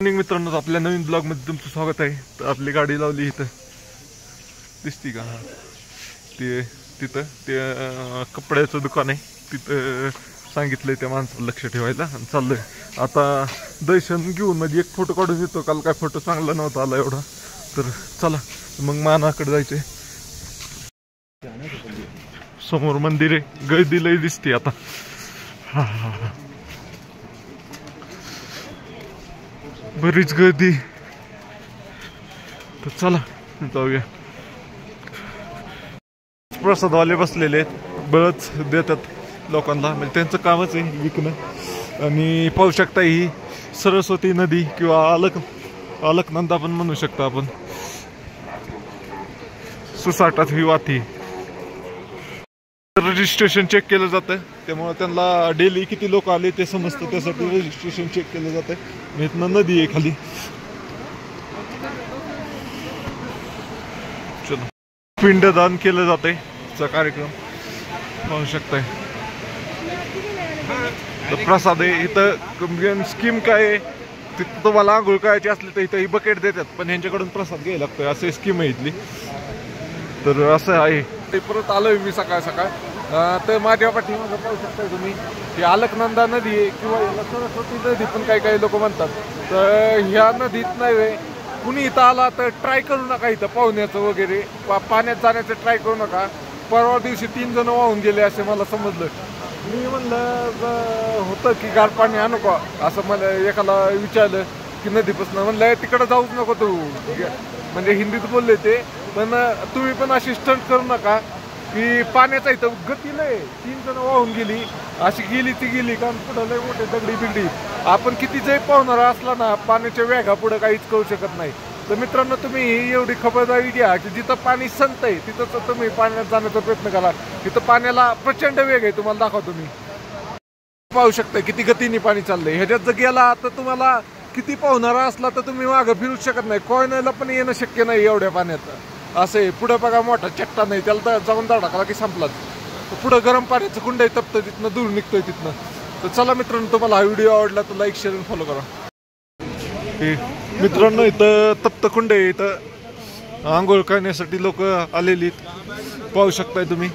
Morning मित्रांनो, आपल्या नवीन blog मध्ये तुमचं स्वागत आहे। तर आपली गाडी लावली इथं, दिसती का? ते तिथं ते कपड्याचं दुकान आहे, तिथं सांगितलंय त्या माणसाला लक्ष ठेवायला। आणि चाललंय आता दर्शन घेऊन, म्हणजे एक फोटो काढून येतो। काल काय फोटो चांगला नव्हता आला एवढा, तर चला मग मानाकडे जायचंय। समोर मंदिर आहे, गर्दी लई दिसते आता। बरीच गर्दी, तर चला जाऊया। प्रसादवाले बसलेले आहेत, बळच देतात लोकांना, म्हणजे त्यांचं कामच आहे विकणं। आणि पाहू शकता ही सरस्वती नदी किंवा अलकनंदा पण म्हणू शकता आपण, सुसाटात ही वाहती। रजिस्ट्रेशन चेक केलं जातं, त्यामुळे त्यांना डेली किती लोक आले ते समजतं, त्यासाठी रजिस्ट्रेशन चेक केलं जातं। इथनं नदी आहे खाली। चलो, पिंडदान केलं जातंय, चा कार्यक्रम पाहू शकताय। तर प्रसाद आहे इथं। स्कीम काय आहे, तिथं तुम्हाला आंघोळ करायची असली तर इथं ही बकेट देतात, पण ह्यांच्याकडून प्रसाद घ्यायला लागतोय, असं स्कीम आहे इथली। तर असं आहे। ते परत आलोय मी सकाळ सकाळ। तर माझ्या पाठीमागं पाहू शकताय तुम्ही, ही अलकनंदा नदी आहे किंवा याला सरस्वती नदी पण काही लोक म्हणतात। तर ह्या नदीत नाही कुणी इथं आला तर ट्राय करू नका इथं पाहुण्याचं वगैरे, पाण्यात जाण्याचं ट्राय करू नका। परवा दिवशी 3 जण वाहून गेले असे मला समजलं। मी म्हणलं होतं की गार पाणी आणू का, असं मला एकाला विचारलं की नदीपासून, म्हणलं तिकडं जाऊच नको तू, म्हणजे हिंदीत बोलले ते। पण तुम्ही पण अशी स्टंट करू नका की पाण्याचा इथं गती लय, 3 जण वाहून गेली, अशी गेली ती गेली, कारण पुढं लय मोठे दगडी बिगडी, आपण किती जरी पाहुणार असला ना, पाण्याच्या वेगा पुढे काहीच करू शकत नाही। तर मित्रांनो, तुम्ही एवढी खबरदारी घ्या की जिथं पाणी संत आहे तिथं तुम्ही पाण्यात जाण्याचा प्रयत्न करा। तिथं पाण्याला प्रचंड वेग आहे, तुम्हाला दाखवतो मी। पाहू शकता किती गतीने पाणी चाललंय। ह्याच्यात जर गेला तर तुम्हाला किती पाहुणारा असला तर तुम्ही मागं फिरूच शकत नाही, कोयनाला पण येणं शक्य नाही एवढ्या पाण्यात। असं आहे, पुढे बघा मोठा चट्टा नाही, त्याला जाऊन धडकला की संपलाच। पुढं गरम पाण्याचं कुंड आहे, तप्त तिथनं दूर निघतोय तिथनं। तर चला मित्रांनो, तुम्हाला हा व्हिडिओ आवडला तर लाईक शेअर आणि फॉलो करा। मित्रांनो, इथं तप्त कुंड आहे, इथं आंघोळ करण्यासाठी लोक आलेली पाहू शकताय तुम्ही।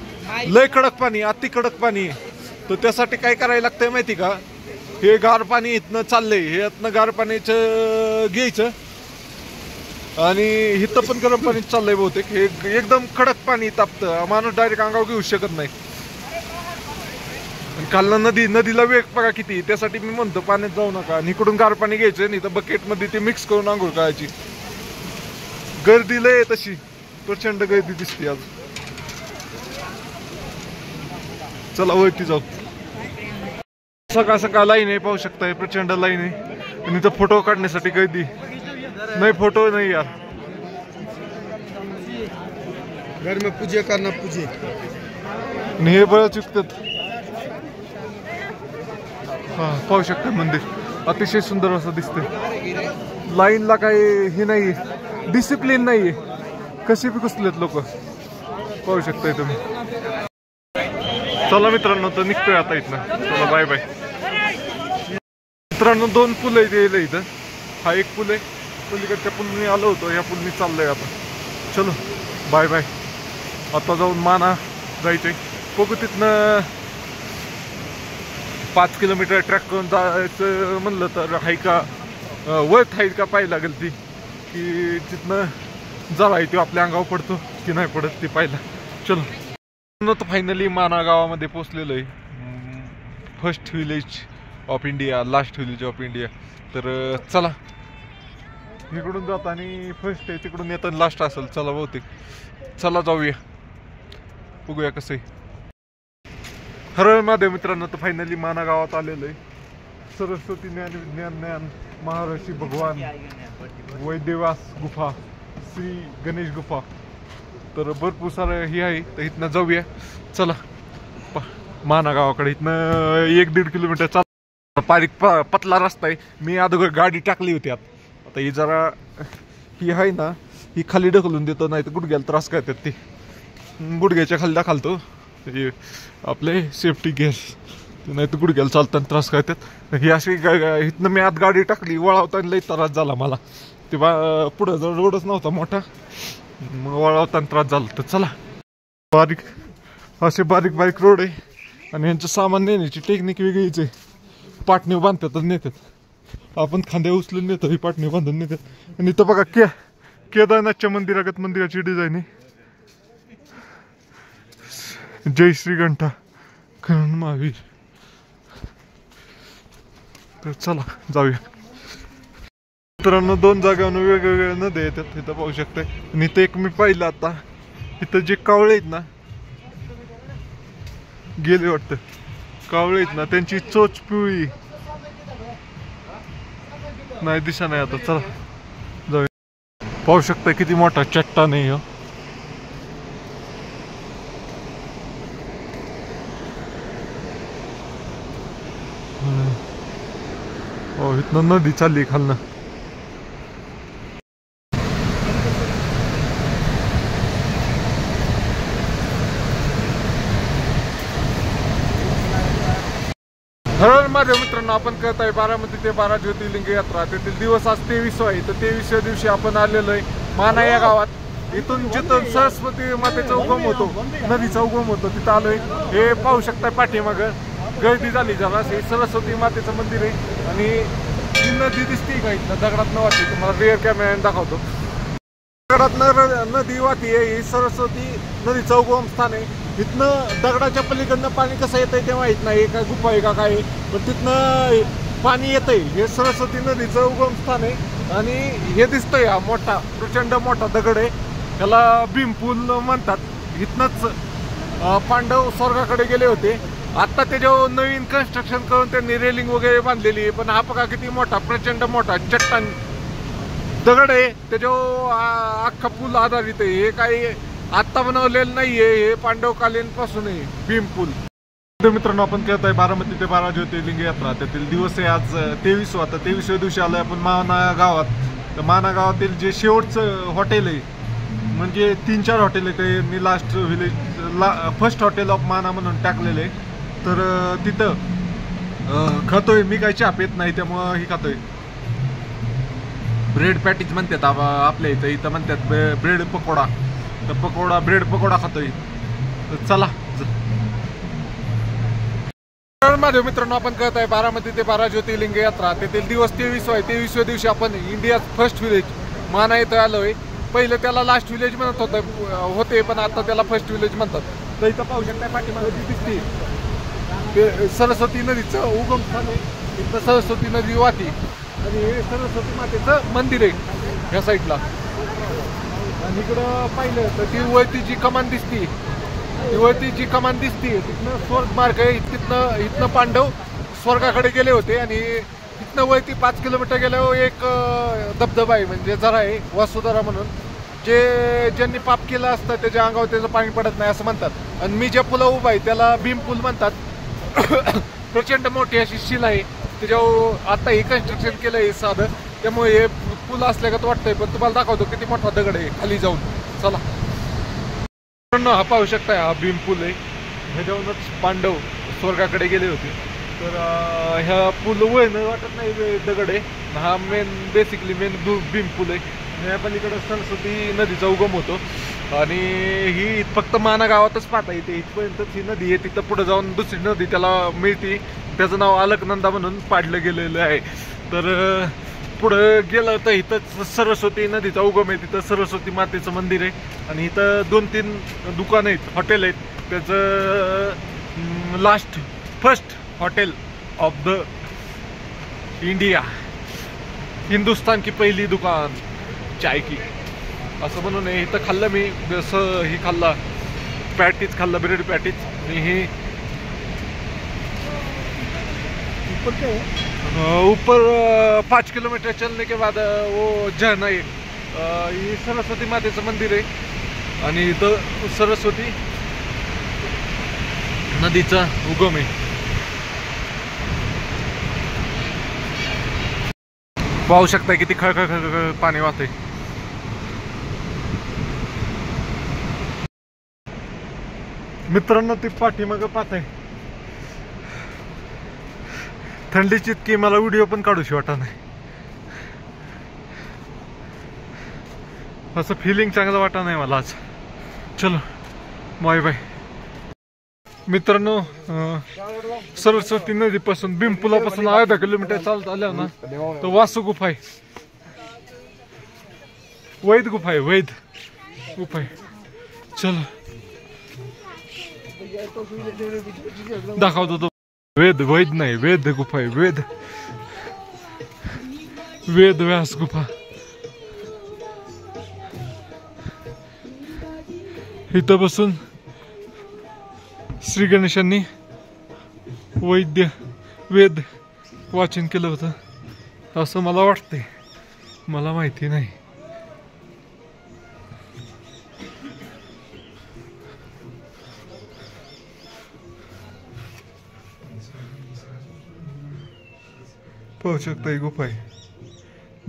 लय कडक पाणी, अति कडक पाणी आहे। तर त्यासाठी काय करायला लागतंय माहिती का, हे गार पाणी इथनं चाललंय, हे इथनं गार पाण्याचं घ्यायचं आणि इथं पण गरम पाणी चाललंय बहुतेक। हे एकदम कडक पाणी तापतं, माणूस डायरेक्ट अंगावर घेऊ शकत नाही। खालनं नदीला वेग बघा किती, त्यासाठी मी म्हणतो पाण्यात जाऊ नका आणि इकडून गार पाणी घ्यायचं, नाही तर बकेट मध्ये ते मिक्स करून आंघोळ करायची। गर्दी लय तशी, प्रचंड गर्दी दिसते आज। चला वरती जाऊ। सकाळ सकाळ लाईन आहे, पाहू शकताय प्रचंड लाईन आहे। आणि इथं फोटो काढण्यासाठी गर्दी नहीं, फोटो नहीं यार, घर में पूजे करना, पूजे हे बरं चुकतात। हा पाहू शकता, मंदिर अतिशय सुंदर असं दिसतंय। लाईनला काही हे नाही, डिसिप्लिन नाहीये, कसे बी घुसलेत लोक, पाहू शकताय तुम्ही। चला मित्रांनो, तर निघतोय आता इथनं, चला बाय बाय। मित्रांनो, 2 पूल आहेत इथं, हा एक पूल आहे, पलीकडच्या पूलनी आलो होतो, या पूलनी चाललंय आता। चलो बाय बाय। आता जाऊन माना जायचंय, बघू तिथनं 5 किलोमीटर ट्रॅक करून जायचं म्हणलं तर हाय का, वर्थ आहे का पाहायला लागेल ती, की तिथनं जरा आहे तो आपल्या अंगावर पडतो की नाही पडत ते पाहिला। चलो, तर फायनली माना गावामध्ये पोहोचलेलो आहे, first village of India, last village of India. तर चला, इकडून जात आणि फर्स्ट आहे, तिकडून येताना लास्ट असेल, चला बहुतेक। चला जाऊया, बघूया कसं आहे। हर महादेव मित्रांनो, तर फायनली माना गावात आलेलो आहे। सरस्वती ज्ञान महर्षी भगवान वैद्यवास गुफा, श्री गणेश गुफा, तर भरपूर सारं हे आहे। तर इथनं जाऊया, चला माना गावाकडे। इथनं 1-1.5 किलोमीटर चाल, बारीक पतला रस्ता आहे। मी अगोदर गाडी टाकली होती आता ही जरा ही आहे ना, ही खाली ढकलून देतो, नाही तर गुडघ्याला त्रास करतात ते, गुडघ्याच्या खाली दाखलतो आपले सेफ्टी गिअर्स। नाही तर गुडघ्याला चालताना त्रास करतात. ही अशी इथनं मी आत गाडी टाकली, वळावताना लई त्रास झाला मला. ते पुढं जर रोडच नव्हता मोठा, मग वळावताना त्रास झाला. तर चला, बारीक असे बारीक बारीक रोड आहे आणि यांचं सामान नेण्याची टेक्निक वेगळीच आहे. पाटणी बांधतात नेतात, आपण खांद्या उचलून नेतो, ही पाटणी बांधून नेतात. आणि इथं बघा केदारनाथच्या मंदिरागत मंदिराची डिझाईन आहे. जय श्रीकंठा खरण महावीर. तर चला जाऊया. मित्रांनो, 2 जागांवर वेगवेगळ्या नद्या येतात इथं पाहू शकताय. आणि इथं एक मी पाहिलं आता, इथं जे कावळे आहेत ना, गेले वाटतं, कावळे आहेत ना, त्यांची चोच पिवळी नाही, दिशा नाही. आता चला जाऊया. पाहू शकता किती मोठा चट्टान आहे. हो, इथनं नदी चालली खालनं. हर माझ्या मित्रांनो, आपण करत आहे बारामती ते 12 ज्योतिर्लिंग यात्रा. तेथील दिवस आज 23 आहे. तर 23व्या दिवशी आपण आलेलो आहे माना या गावात. इथून जिथून सरस्वती मातेचा उगम होतो, नदीचा उगम होतो, तिथं आलोय. हे पाहू शकता पाठीमागं गर्दी झाली जरा. हे सरस्वती मातेचं मंदिर आहे आणि ही नदी दिसते का इथं दगडात न वाटते. तुम्हाला रिअर कॅमेऱ्याने दाखवतो. दगडात नदी वाहती आहे. ही सरस्वती नदीचं उगम स्थान आहे. इथनं दगडाच्या पलीकडनं पाणी कसं येतंय ते माहित नाही, काय गुफा आहे का काय, पण तिथनं पाणी येतंय. हे सरस्वती नदीचं उगम स्थान आहे. आणि हे दिसतंय हा मोठा प्रचंड मोठा दगड आहे, त्याला भीमपूल म्हणतात. इथनंच पांडव स्वर्गाकडे गेले होते. आता त्याच्यावर नवीन कन्स्ट्रक्शन करून त्यांनी रेलिंग वगैरे बांधलेली आहे. पण हा बघा किती मोठा प्रचंड मोठा चट्टान दगड आहे, त्याच्यावर अख्खा पूल आधारित आहे. हे काही आत्ता बनवलेलं नाहीये, हे पांडवकालीन पासून आहे भीमपूल. मित्रांनो, आपण करत आहे बारामती ते 12 ज्योतिर्लिंग यात्रा. त्यातील दिवस आहे आज 23वा. आता 23व्या दिवशी आलोय आपण माना गावात. तर माना गावातील जे शेवटचं हॉटेल आहे, म्हणजे 3-4 हॉटेल आहे, ते last village first hotel of माना म्हणून टाकलेलं आहे. तर तिथं खातोय मी. काही चहा पेत नाही, त्यामुळं ही खातोय. ब्रेड पॅटीज म्हणतात आपल्या इथं. इथं म्हणतात ब्रेड पकोडा. तर पकोडा, ब्रेड पकोडा खातोय. तर चला. माझ्या मित्रांनो, आपण करत आहे बारामती ते 12 ज्योतिर्लिंग यात्रा. तेथील दिवस 23 आहे. 23व्या दिवशी आपण इंडिया फर्स्ट विलेज माना इथं आलोय. पहिलं त्याला लास्ट विलेज म्हणत होते, पण आता त्याला फर्स्ट विलेज म्हणतात. तर इथं पाहू शकता पाठीमागे दिसते ते सरस्वती नदीचं उगम स्थान आहे. इथं सरस्वती नदी वाहती आणि हे सरस्वती मातेचं मंदिर आहे ह्या साईडला. आणि इकडं पाहिलं तर ती वळतीची कमान दिसती. ती वळतीची कमान दिसती, तिथनं स्वर्ग मार्ग आहे. इथनं पांडव स्वर्गाकडे गेले होते. आणि इथनं वळती 5 किलोमीटर गेल्यावर एक धबधबा आहे, म्हणजे झरा आहे, वासुधारा म्हणून. ज्यांनी पाप केलं असतं त्याच्या अंगावर त्याचं पाणी पडत नाही असं म्हणतात. आणि मी ज्या पुला उभा आहे त्याला भीमपूल म्हणतात. प्रचंड मोठी अशी शिला आहे, त्याच्यावर आता हे कन्स्ट्रक्शन केलं आहे साधं, त्यामुळे हे पूल असल्यागत वाटतंय. पण तुम्हाला दाखवतो किती मोठा दगड आहे खाली जाऊन. चला. हा पाहू शकताय, हा भीमपूल आहे. ह्याच्यावरूनच पांडव स्वर्गाकडे गेले होते. तर ह्या पूल वळणं वाटत नाही, दगड आहे. हा बेसिकली मेन भीमपूल आहे. ह्या पलीकडे सरस्वती नदीचा उगम होतो. आणि ही फक्त माना गावातच पाहता येते. इथपर्यंतच ही नदी आहे. तिथं पुढे जाऊन दुसरी नदी त्याला मिळते, त्याचं नाव अलकनंदा म्हणून पाडलं गेलेलं आहे. तर पुढं गेलं तर इथं सरस्वती नदीचा उगम आहे. तिथं सरस्वती मातेचं मंदिर आहे. आणि इथं 2-3 दुकानं आहेत, हॉटेल आहेत. त्याचं last first hotel of the India, Hindustan की पहिली दुकान चाय की, असं म्हणून आहे. इथं खाल्लं मी जसं ही खाल्ला पॅटीज, खाल्ला ब्रेड पॅटीज. आणि हे ऊपर 5 किलोमीटर चलने के बाद वो झरना आहे. हे सरस्वती मातेचं मंदिर आहे. आणि इथं सरस्वती नदीचा उगम आहे. पाहू शकता किती खळखळ पाणी वाहतंय. मित्रांनो, ती पाठीमागं पाहताय थंडीची इतकी मला व्हिडिओ पण काढूशी वाटा नाही, असं फिलिंग चांगलं वाटा नाही मला आज. चलो बाय बाय मित्रांनो. सरस्वती नदीपासून भीमपुलापासून अर्धा किलोमीटर चालत आल्या ना तर वासू गुफा आहे, वैद गुफा आहे, वैद गुफा आहे. चलो दाखवतो तो. वेद वैद नाही, वेद गुफा आहे, वेद वेद व्यास गुफा. इथं बसून श्री गणेशांनी वैद्य वेद वाचन केलं होतं असं मला वाटतंय, मला माहिती नाही. पाहू शकता ही गुफा आहे,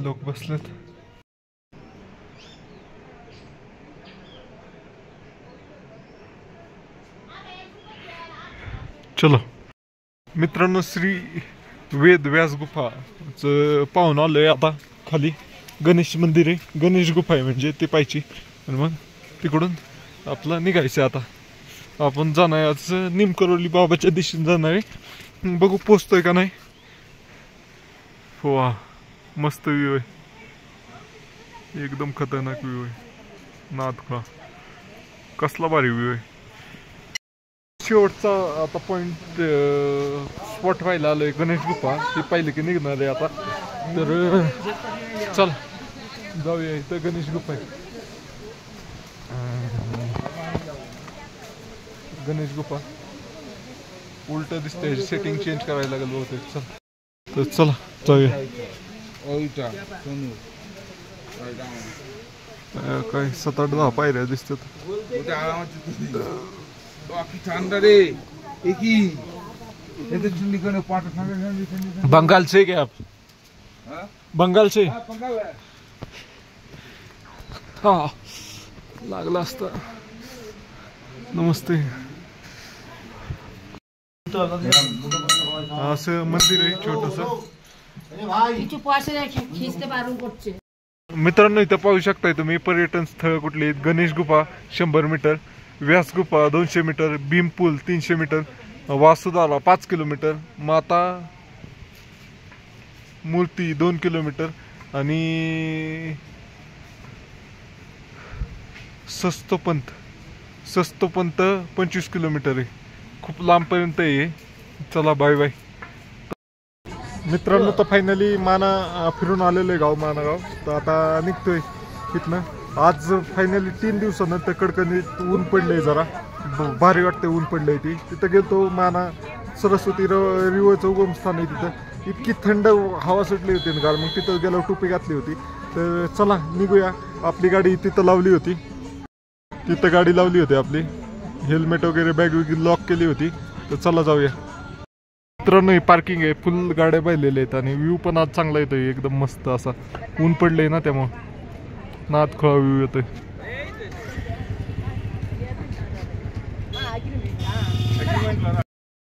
लोक बसलेत. चलो मित्रांनो, श्री वेद व्यास गुफा पाहून आलोय आता. खाली गणेश मंदिर आहे, गणेश गुफा आहे म्हणजे ते पाहिजे. आणि मग तिकडून आपलं निघायचं. आता आपण जाणार आज निमकरोली बाबाच्या दिशेने जाणार आहे. बघू पोचतोय का नाही. वा मस्त व्ह्यू आहे, एकदम खतरनाक व्ह्यू आहे. नादखोळा कसला भारी व्ह्यू आहे. शेवटचा आता पॉइंट स्पॉट व्हायला आलोय गणेश गुफा. ती पाहिलं की निघणार आहे आता. तर चल जाऊया. इथं गणेश गुफा आहे, गणेश गुफा. उलट दिसतंय, सेटिंग चेंज करायला लागलं होतं. चल तर चला जाऊया. काय 7-8-10 पायऱ्या दिसतात. बंगाल से क्या आप? बंगाल से? हाँ लागला असता. नमस्ते. असं मंदिर आहे छोटस. मित्रांनो इथं पाहू शकताय तुम्ही पर्यटन स्थळ कुठले. गणेश गुफा 100 मीटर, व्यास गुफा 200 मीटर, भीमपूल 300 मीटर, वासुदाला 5 किलोमीटर, माता मूर्ती 2 किलोमीटर आणि सस्तोपंत 25 किलोमीटर आहे. खूप लांबपर्यंत आहे. चला बाय बाय मित्रांनो. तर फायनली माना फिरून आलेलो आहे, गाव मानागाव. तर आता निघतोय इथनं. आज फायनली 3 दिवसानंतर कडकडीत ऊन पडलंय, जरा भारी वाटतंय ऊन पडलंय. तिथं गेलतो. माना सरस्वती रिवरचं उगम स्थान आहे. तिथं इतकी थंड हवा सुटली होती ना, मग तिथं गेल्यावर टोपी घातली होती. तर चला निघूया. आपली गाडी तिथं लावली होती, तिथं गाडी लावली होती आपली. हेल्मेट वगैरे बॅग वगैरे लॉक केली होती. तर चला जाऊया. मित्रांनो पार्किंग आहे, फुल गाड्या पाहिलेल्या आहेत आणि व्ह्यू पण आज चांगला येतोय, एकदम मस्त असा. ऊन पडलंय ना त्यामुळं नादखोळा व्ह्यू येतोय.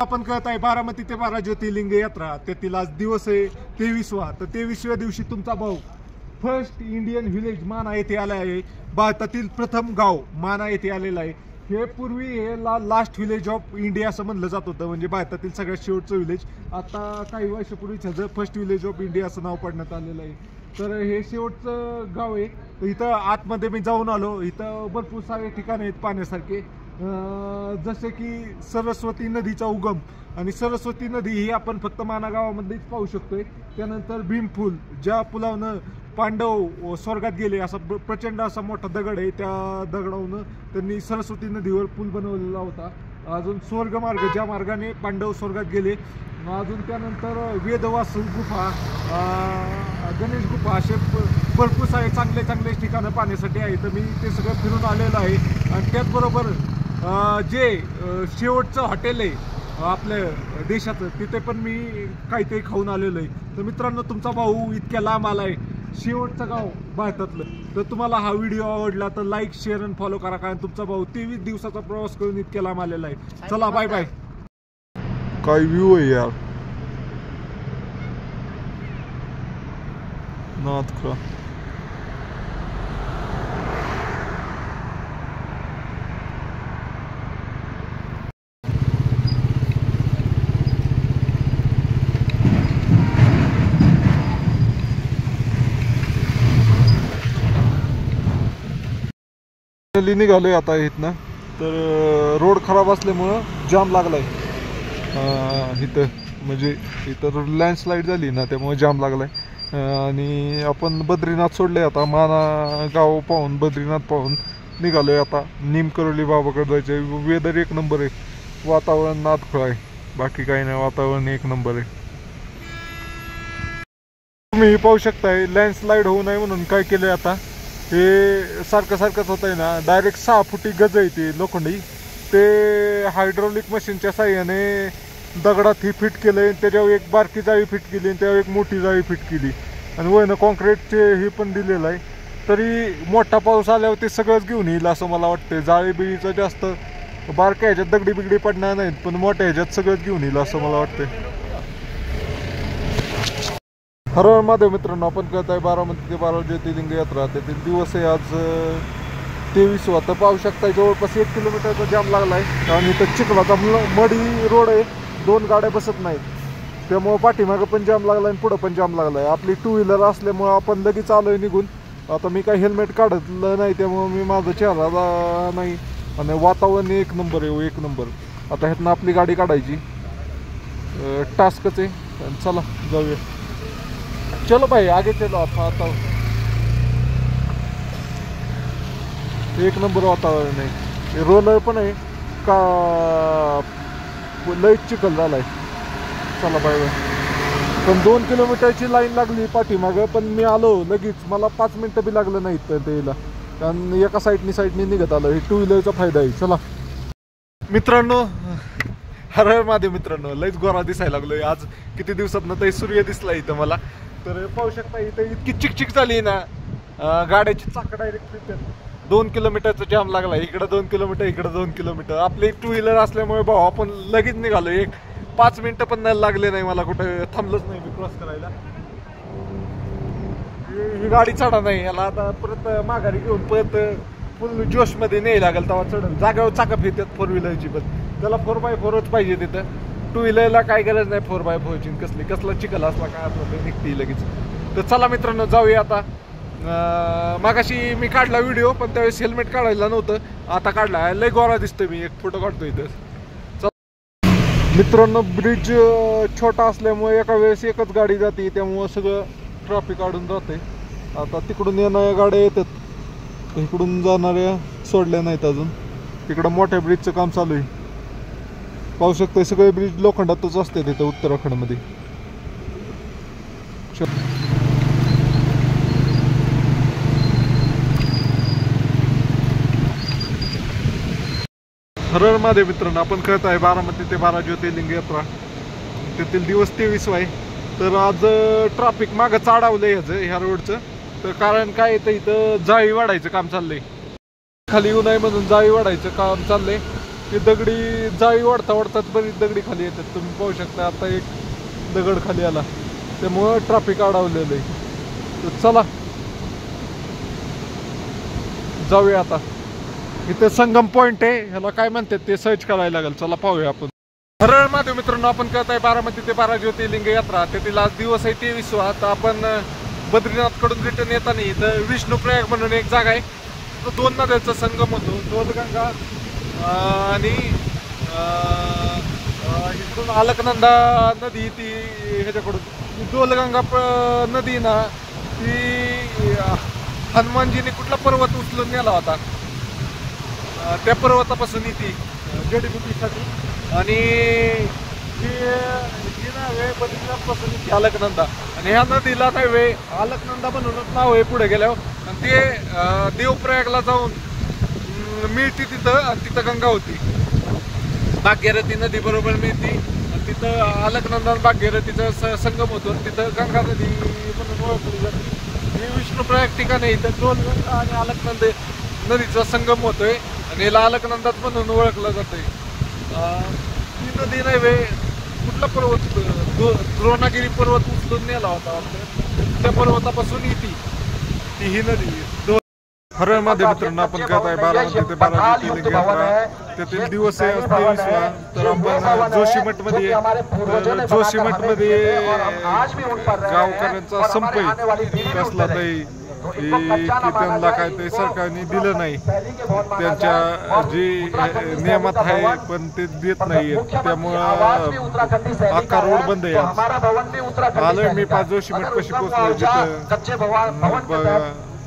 आपण कळत आहे बारामती ते 12 ज्योतिर्लिंग यात्रा. त्यातील आज दिवस आहे 23वा. तर 23व्या दिवशी तुमचा भाऊ फर्स्ट इंडियन व्हिलेज माना येथे आला आहे. भारतातील प्रथम गाव माना येथे आलेला आहे. हे पूर्वी हे लास्ट व्हिलेज ऑफ इंडिया असं म्हणलं जात होतं, म्हणजे भारतातील सगळ्यात शेवटचं व्हिलेज. आता काही वर्षापूर्वी ह्याचं फर्स्ट व्हिलेज ऑफ इंडिया असं नाव पडण्यात आलेलं आहे. तर हे शेवटचं गाव आहे. तर इथं आतमध्ये मी जाऊन आलो. इथं भरपूर सारे ठिकाण आहेत पाहण्यासारखे, जसे की सरस्वती नदीचा उगम. आणि सरस्वती नदी ही आपण फक्त माना गावामध्येच पाहू शकतोय. त्यानंतर भीमपूल, ज्या पुलावनं पांडव स्वर्गात गेले, असा प्रचंड असा मोठा दगड आहे. त्या दगडावरून त्यांनी सरस्वती नदीवर पूल बनवलेला होता. अजून स्वर्गमार्ग, ज्या मार्गाने पांडव स्वर्गात गेले. अजून त्यानंतर वेदवास गुफा, गणेश गुफा, असे भरपूर सारे चांगले चांगले ठिकाणं पाहण्यासाठी आहे. तर मी ते सगळं फिरून आलेलं आहे. आणि त्याचबरोबर जे शेवटचं हॉटेल आहे आपल्या देशाचं, तिथे पण मी काहीतरी खाऊन आलेलो आहे. तर मित्रांनो तुमचा भाऊ इतक्या लांब आलाय, शेवटचं गाव भारतातलं. तर तुम्हाला हा व्हिडिओ आवडला तर लाईक, शेअर आणि फॉलो करा, कारण तुमचा भाऊ 23 दिवसाचा प्रवास करून इतक्या लांब आलेला आहे. चला बाय बाय. काय व्ह्यू आहे यार, नाथखोळा. निघालोय आता इथनं. तर रोड खराब असल्यामुळं जाम लागलाय इथं. म्हणजे इथं लँडस्लाईड झाली ना, त्यामुळे जाम लागलाय. आणि आपण बद्रीनाथ सोडले आता. माना गाव पाहून बद्रीनाथ पाहून निघालोय आता निमकरोली बाबाकडे जायचे. वेदर एक नंबर आहे, वातावरण नाथखोळा आहे, बाकी काही नाही, वातावरण एक नंबर आहे. तुम्ही पाहू शकताय लँडस्लाईड होऊ नये म्हणून काय केलंय आता. हे सारखंच होत आहे ना. डायरेक्ट 6 फुटी गज आहे ती लोखंडी. ते हायड्रोलिक मशीनच्या साह्याने दगडात ही फिट केलंय. त्याच्यावर एक बारकी जाळी फिट केली आणि त्यावर एक मोठी जाळी फिट केली आणि वयनं कॉन्क्रीटचे हे पण दिलेलं आहे. तरी मोठा पाऊस आल्यावर ते सगळंच घेऊन येईल असं मला वाटतं. जाळी बिळीचं जास्त बारक्या ह्याच्यात दगडी बिगडी पडणार नाहीत, पण मोठ्या ह्याच्यात सगळंच घेऊन येईल असं मला वाटतं. हर हर महादेव मित्रांनो, आपण करत आहे बारामती ते 12 ज्योतिर्लिंग यात्रा. त्यातील दिवस आहे आज 23. तर पाहू शकता जवळपास 1 किलोमीटरचा जाम लागला आहे. आणि इथं चिखलाचा मडी रोड आहे, 2 गाड्या बसत नाहीत. त्यामुळं पाठीमागं पण जाम लागला आणि पुढं पण जाम लागला आहे. आपली 2 व्हीलर असल्यामुळं आपण लगेच आलोय निघून. आता मी काही हेल्मेट काढलं नाही, त्यामुळं मी माझा चेहरा नाही. आणि वातावरण एक नंबर आहे, एक नंबर. आता ह्यातनं आपली गाडी काढायची टास्कच आहे. चला जाऊया. चलो भाई आगे चलो. आता एक नंबर वातावरण आहे. रोलर पण आहे का, लय चिखल झालाय. चला बाय. पण 2 किलोमीटरची लाईन लागली पाठीमागं, पण मी आलो लगेच. मला 5 मिनटं बी लागलं नाहीत ते यायला, कारण एका साईडनी निघत आलं. हे 2 व्हीलरचा फायदा आहे. चला मित्रांनो, हर हर महादेव मित्रांनो, लयच गोरा दिसायला लागलोय आज. किती दिवसातनं तरी सूर्य दिसला इथं मला. तर पाहू शकता इथं इतकी चिकचिक झाली ना, गाड्याची चाक डायरेक्ट फिरतात. 2 किलोमीटरचा जाम लागला. इकडं 2 किलोमीटर, इकडं 2 किलोमीटर. आपली 2 व्हीलर असल्यामुळे भाऊ आपण लगेच निघालो. 5 मिनटं पण लागले नाही मला, कुठं थांबलोच नाही मी क्रॉस करायला. ही गाडी चढा नाही याला. आता परत माघारी घेऊन परत फुल जोशमध्ये नाही लागेल तेव्हा चढल. जागेवर चाकं फिरतात 4 व्हीलरची, पण त्याला 4x4च पाहिजे तिथं. 2 व्हीलरला काय गरज नाही 4x4ची. कसला चिखल असला काय असला ते निघते लगेच. तर चला मित्रांनो जाऊया आता. मागाशी मी काढला व्हिडिओ, पण त्यावेळेस हेल्मेट काढायला नव्हतं. आता काढला. लय गोरा दिसतोय मी. एक फोटो काढतो इथं. मित्रांनो, ब्रिज छोटा असल्यामुळे एका वेळेस एकच गाडी जाते, त्यामुळं सगळं ट्रॅफिक अडून जाते. आता तिकडून येणाऱ्या गाड्या येतात, इकडून जाणाऱ्या सोडल्या नाहीत अजून. तिकडं मोठ्या ब्रिजचं काम चालू आहे. पाहू शकता सगळे ब्रिज लोखंडातच असते तिथं उत्तराखंडमध्ये. हर हर महादेव मित्रांनो, आपण करत आहे बारामती ते 12 ज्योतिर्लिंग यात्रा. त्यातील दिवस 23 आहे. तर आज ट्रॅफिक मागं चाडावलंय ह्या रोडचं. तर कारण काय येतं, इथं जाळी वाढायचं काम चाललंय. खाली येऊ नये म्हणून जाळी वाढायचं काम चाललंय. ते दगडी जाळी वाढतात बरीच दगडी खाली येतात. तुम्ही पाहू शकता आता एक दगड खाली आला, त्यामुळं ट्रॅफिक अडवलेलं आहे. तर चला जाऊया आता. इथं संगम पॉइंट आहे, ह्याला काय म्हणतात ते सर्च करायला लागेल. चला पाहूया आपण. हर हर महादेव मित्रांनो, आपण करत आहे बारामती ते 12 ज्योतिर्लिंग यात्रा. त्यातील आज दिवस आहे 23. आता आपण बद्रीनाथ कडून रिटर्न येताना इथं विष्णुप्रयाग म्हणून एक जागा आहे. तो 2 नद्यांचा संगम होतो, दोलगंगा आणि इकडून अलकनंदा नदी. ती ह्याच्याकडून दोलगंगा नदी ना, ती हनुमानजीने कुठला पर्वत उचलून नेला होता, त्या पर्वतापासून येते जडीबुटीसाठी. आणि ही नाव आहे बद्रीनाथपासून येते अलकनंदा. आणि ह्या नदीला काय वे अलकनंदा म्हणूनच नाव आहे पुढे गेल्यावर. आणि ते देवप्रयागला जाऊन मिळते तिथं, आणि तिथं गंगा होती. भागीरथी नदी बरोबर मिळते, आणि तिथं अलकनंदा भागीरथीचा संगम होतो. तिथं गंगा नदी म्हणून ओळखली जाते. हे विष्णुप्रयाग ठिकाण आहे. इथं दोलगंगा आणि अलकनंदा नदीचा संगम होतोय, आणि याला अलकनंदाच म्हणून ओळखलं जातंय. ती नदी नाही वे कुठला पर्वत द्रोणागिरी पर्वत उचलून नेला होता त्या पर्वतापासून येते ती ही नदी. हर महादेव मित्रांनो, आपण कहत आहे 12 ते 12 ज्योतिर्लिंग यात्रा त्यातील दिवस आहे 23वा. तर आपण जोशीमठ मध्ये तर जोशीमठ मध्ये गावकऱ्यांचा संप आहे कसला तरी की त्यांना काय ते सरकारने दिलं नाही, त्यांच्या जी नियमात आहे पण ते देत नाही, त्यामुळं अख्खा रोड बंद आहे. आलोय मी 5 जोशीमठ कशी पोहोचलोय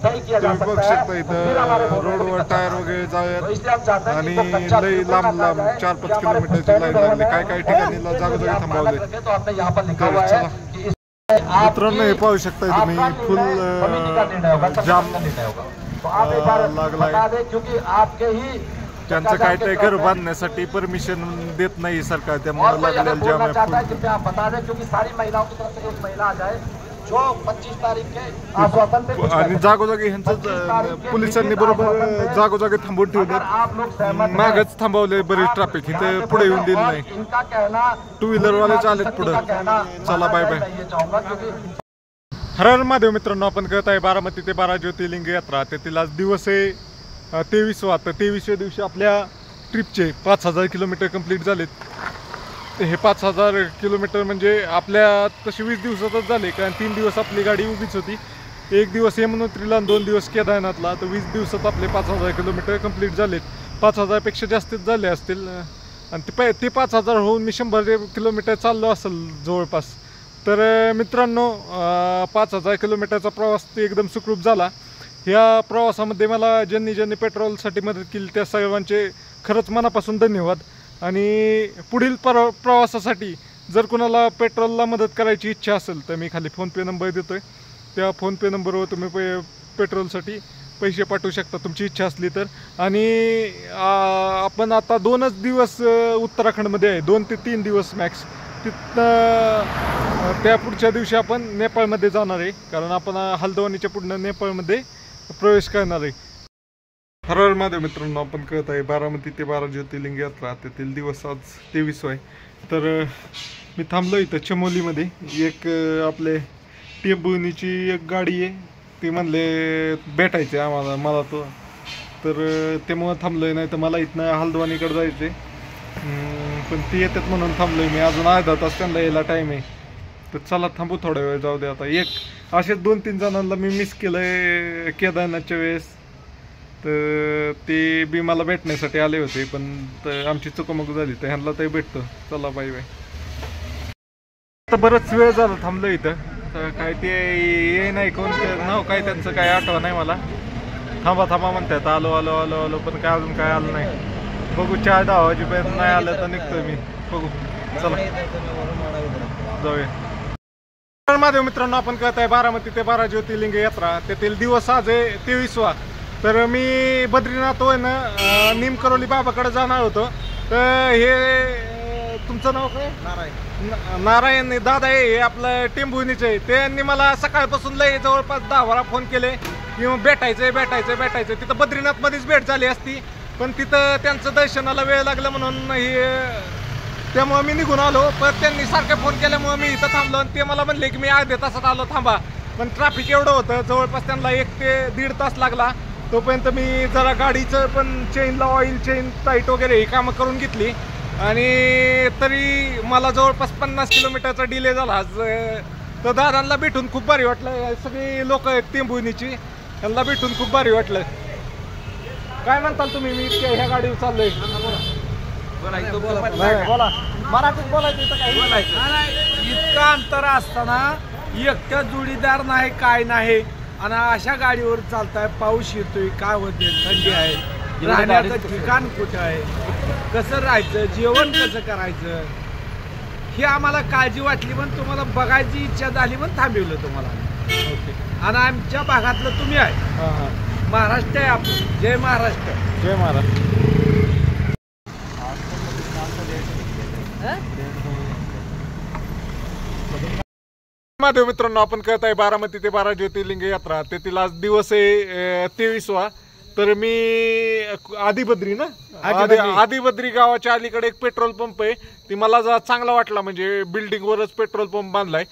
तिथं तुम्ही बघू शकता. इथं रोडवर टायर वगैरे जाऊयात आणि लई लांब लांब 4-5 किलोमीटरची लाईन लागली. काय काही ठिकाणी जागोजागी थांबवले. चला मित्रांनो, हे पाहू शकता तुम्ही फुल जाम लागलाय. त्यांचं काय ते घर बांधण्यासाठी परमिशन देत नाही सरकार, त्यामुळे लागलेलं जाम आणि जागोजागी ह्यांचं पोलिसांनी बरोबर जागोजागी थांबवून ठेवले. मागच थांबवले बरेच ट्रॅफिक, इथे पुढे येऊन दिलं नाही. 2 व्हीलर वाले चालेत पुढे. चला बाय बाय. हर हर महादेव मित्रांनो, आपण करत आहे 12 ते 12 ज्योतिर्लिंग यात्रा त्यातील आज दिवस आहे 23वा. तर 23व्या दिवशी आपल्या ट्रिपचे 5000 किलोमीटर कंप्लीट झालेत. हे 5000 किलोमीटर म्हणजे आपल्या तसे 20 दिवसातच झाले, कारण 3 दिवस आपली गाडी उभीच होती. 1 दिवस यमुनोत्रीला आणि 2 दिवस केदारनाथला. तर 20 दिवसात आपले 5000 किलोमीटर कंप्लीट झालेत. 5000 पेक्षा जास्तच झाले असतील. आणि ते 5000 होऊन मी 100 किलोमीटर चाललो असेल जवळपास. तर मित्रांनो, 5000 किलोमीटरचा प्रवास एकदम सुखरूप झाला. ह्या प्रवासामध्ये मला ज्यांनी पेट्रोलसाठी मदत केली त्या सर्वांचे खरंच मनापासून धन्यवाद. आणि पुढील प्रवासासाठी जर कोणाला पेट्रोलला मदत करायची इच्छा असेल तर मी खाली फोनपे नंबर देतोय. त्या फोनपे नंबरवर तुम्ही पेट्रोलसाठी पैसे पाठवू शकता तुमची इच्छा असली तर. आणि आपण आता 2च दिवस उत्तराखंडमध्ये आहे, 2 ते 3 दिवस मॅक्स. तिथनं त्या पुढच्या दिवशी आपण नेपाळमध्ये जाणार आहे, कारण आपण हल्द्वानीच्या पुढनं नेपाळमध्ये प्रवेश करणार आहे. हर हर महादेव मित्रांनो, आपण कळत आहे 12 ते 12 ज्योतिर्लिंग यात्रा त्यातील दिवस आज 23 आहे. तर मी थांबलो इथं चमोलीमध्ये. एक आपले टेंबुनीची एक गाडी आहे, ती म्हणले भेटायचे मला तो, तर त्यामुळं थांबलोय. नाही तर मला इथनं हल्द्वानीकडे जायचं आहे, पण ती येतात म्हणून थांबलोय मी. अजून अर्धा तास त्यांना यायला टाईम आहे. तर चला थांबू थोडा वेळ, जाऊ दे आता. असेच 2-3 जणांना मी मिस केलंय केदारनाथच्या वेळेस. तर ते बी मला भेटण्यासाठी आले होते, पण आमची चुकमक झाली, तर ह्यांना ते भेटतो. चला बाय बाय. आता बरंच वेळ झाला थांबलो इथं. तर काय ते ये नाही, कोणतं नाव काय त्यांचं काय आठवण नाही मला. थांबा म्हणतात. आलो पण काय अजून काय आलं नाही. बघू 4-10 वाजेपर्यंत नाही आलं तर निघतोय मी. बघू, चला जाऊया. महादेव मित्रांनो, आपण कहत आहे 12 ते 12 ज्योतिर्लिंग यात्रा त्यातील दिवस आज आहे 23वा. तर मी बद्रीनाथ होईन निमकरोली बाबाकडे जाणार होतो. तर हे तुमचं नाव काय? नारायण दादा आहे, हे आपलं टेंबुनीचे आहे. त्यांनी मला सकाळपासून लय जवळपास 10 फोन केले की भेटायचंय. तिथं बद्रीनाथमध्येच भेट झाली असती, पण तिथं त्यांचं दर्शनाला वेळ लागला म्हणून त्यामुळे मी निघून आलो. पण त्यांनी सारखे फोन केल्यामुळे मी इथं थांबलो. आणि ते मला म्हणले की मी अर्ध्या तासात आलो, थांबा. पण ट्रॅफिक एवढं होतं, जवळपास त्यांना 1 ते 1.5 तास लागला. तोपर्यंत मी जरा गाडीचं पण चेनला ऑइल चेन टाईट वगैरे ही कामं करून घेतली. आणि तरी मला जवळपास 50 किलोमीटरचा डिले झाला आज. तर दादांना भेटून खूप भारी वाटलं. सगळी लोक आहेत टेंबुनीची, त्यांना भेटून खूप भारी वाटलं. काय म्हणताल तुम्ही? मी ह्या गाडीवर चाललोय. बोला, मराठीत बोलायचं काही बोलायचं. इतका अंतर असताना एकटा जोडीदार नाही, काय नाही, आणि अशा गाडीवर चालताय. पाऊस येतोय, काय होते, थंडी आहे, राहण्याचं ठिकाण कुठं आहे, कसं राहायचं, जेवण कसं करायचं, ही आम्हाला काळजी वाटली. पण तुम्हाला बघायची इच्छा झाली पण थांबवलं तुम्हाला. आणि आमच्या भागातलं तुम्ही आहे. महाराष्ट्र आहे आपण. जय महाराष्ट्र. जय महाराष्ट्र. महादेव मित्रांनो, आपण कहत आहे 12 ते 12 ज्योतिर्लिंग यात्रा त्यातील आज दिवस आहे 23वा. तर मी आदिबद्री ना आदिबद्री गावाच्या अलीकडे एक पेट्रोल पंप आहे, ती मला चांगला वाटला, म्हणजे बिल्डिंग वरच पेट्रोल पंप बांधलाय.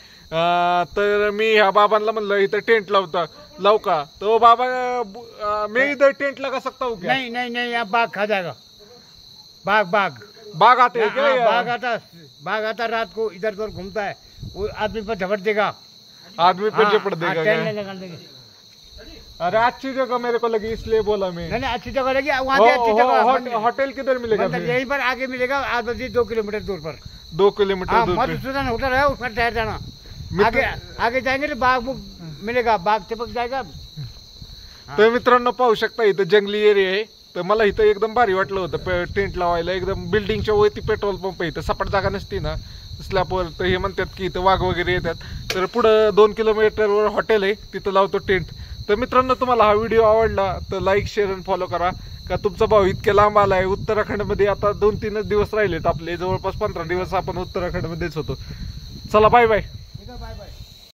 तर मी ह्या बाबांना म्हणलं इथं टेंट लावू का, तो बाबा मैं इधर टेंट लगा सकता हूँ क्या? नहीं यहाँ बाघ खा जाएगा, बाघ आते हैं क्या? बाघ आता रात को इधर उधर घूमता है, वो आदमी पर झपट देगा, आदमी पर झपट देगा टेंट क्या? नहीं लगा देंगे। अरे अच्छी जगह मेरे को लगी इसलिए बोला मैं। नहीं अच्छी जगह लगी, वहाँ पे अच्छी जगह। होटल किधर मिलेगा? यहीं पर आगे मिलेगा, आदिबद्री 2 किलोमीटर दूर पर। 2 किलोमीटर दूर पे मधुसूदन होटल है, उसमें ठहर जाना। आगे जाएंगे तो बाघ मिलेगा, बाघ चिपक जाएगा। तर मित्रांनो पाहू शकता इथं जंगली एरिया आहे. तर मला इथं एकदम भारी वाटलं होतं टेंट लावायला. एकदम बिल्डिंगच्या वरती पेट्रोल पंप आहे, इथं सपाट जागा नसती ना स्लॅपवर, तर हे म्हणतात की इथं वाघ वगैरे येतात. तर पुढं 2 किलोमीटरवर हॉटेल आहे, तिथं लावतो टेंट. तर मित्रांनो तुम्हाला हा व्हिडिओ आवडला तर लाईक शेअर आणि फॉलो करा. का तुमचा भाऊ इतके लांब आलाय उत्तराखंडमध्ये, आता 2-3 दिवस राहिलेत आपले, जवळपास 15 दिवस आपण उत्तराखंडमध्येच होतो. चला बाय बाय. Bye bye.